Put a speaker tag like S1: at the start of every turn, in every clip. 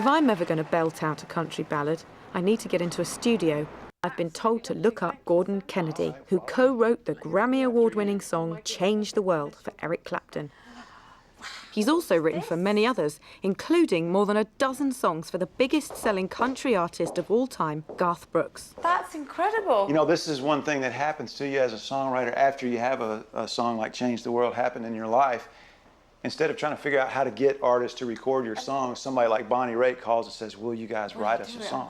S1: If I'm ever going to belt out a country ballad, I need to get into a studio. I've been told to look up Gordon Kennedy, who co-wrote the Grammy Award-winning song Change the World for Eric Clapton. He's also written for many others, including more than a dozen songs for the biggest-selling country artist of all time, Garth Brooks.
S2: That's incredible.
S3: You know, this is one thing that happens to you as a songwriter after you have a song like Change the World happen in your life. Instead of trying to figure out how to get artists to record your songs, somebody like Bonnie Raitt calls and says, will you guys write us a song?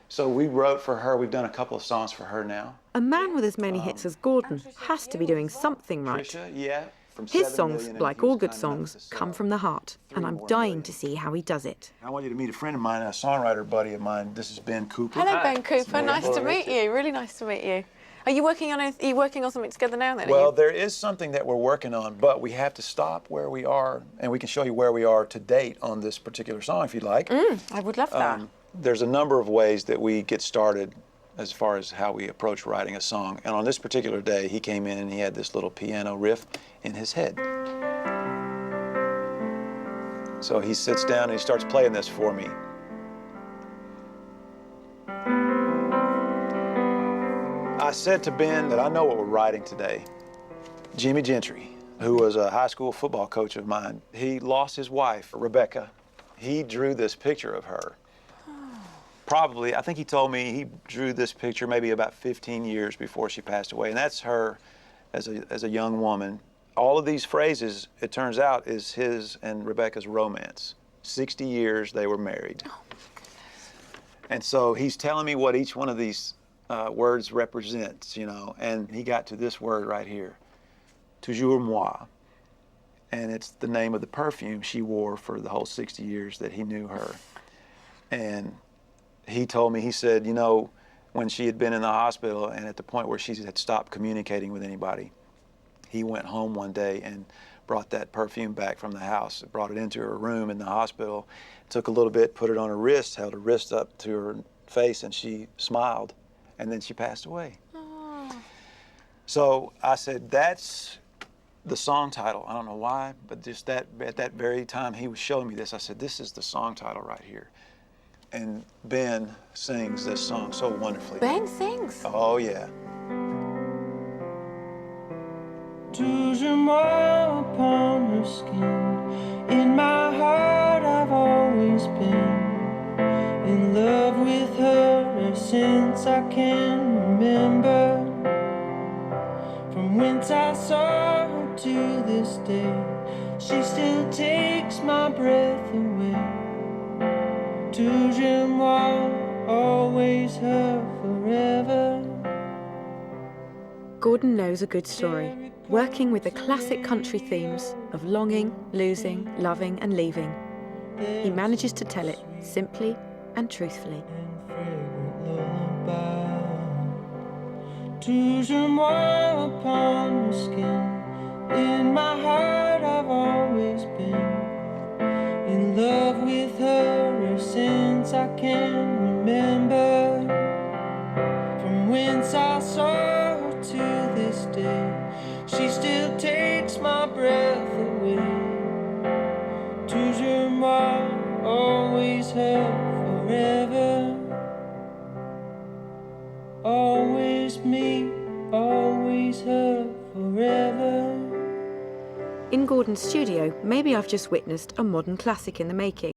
S3: So we wrote for her. We've done a couple of songs for her now.
S1: A man with as many hits as Gordon has to be doing something right.
S3: Trisha, yeah, from
S1: His
S3: 7
S1: songs,
S3: million
S1: like
S3: views,
S1: all good
S3: kind enough
S1: songs,
S3: to sell
S1: come from the heart,
S3: 3
S1: and I'm
S3: more
S1: dying
S3: million.
S1: to see how he does it.
S3: I want you to meet a friend of mine, a songwriter buddy of mine. This is Ben Cooper.
S2: Hello, Ben Cooper.
S3: Hi.
S2: Nice to meet you. Really nice to meet you. Are you working on something together now then?
S3: Well, there is something that we're working on, but we have to stop where we are, and we can show you where we are to date on this particular song if you'd like.
S2: I would love that.
S3: There's a number of ways that we get started as far as how we approach writing a song. And on this particular day, he came in and he had this little piano riff in his head. So he sits down and he starts playing this for me. I said to Ben that I know what we're writing today. Jimmy Gentry, who was a high school football coach of mine, he lost his wife, Rebecca. He drew this picture of her. Probably, I think he told me he drew this picture maybe about 15 years before she passed away, and that's her as a young woman. All of these phrases, it turns out, is his and Rebecca's romance. 60 years they were married.
S2: Oh,
S3: and so he's telling me what each one of these words represents, you know, and he got to this word right here, toujours moi, and it's the name of the perfume she wore for the whole 60 years that he knew her. And he told me, he said, you know, when she had been in the hospital and at the point where she had stopped communicating with anybody, he went home one day and brought that perfume back from the house, brought it into her room in the hospital, took a little bit, put it on her wrist, held her wrist up to her face, and she smiled, and then she passed away.
S2: Oh.
S3: So I said, that's the song title. I don't know why, but just that, at that very time he was showing me this, I said, this is the song title right here. And Ben sings this song so wonderfully.
S2: Ben sings?
S3: Oh, yeah.
S4: Toujours moi upon her skin. In my heart I've always been in love with her ever since I can remember. From whence I saw her to this day, she still takes my breath away. Toujours moi, always her forever.
S1: Gordon knows a good story, working with the classic country themes of longing, losing, loving and leaving. He manages to tell it simply and truthfully.
S4: Toujours moi upon her skin. In my heart I've always been in love with her ever since I can remember. From whence I saw her to this day, she still takes my breath away. Toujours moi, always her forever. Always me, always her forever.
S1: In Gordon's studio, maybe I've just witnessed a modern classic in the making.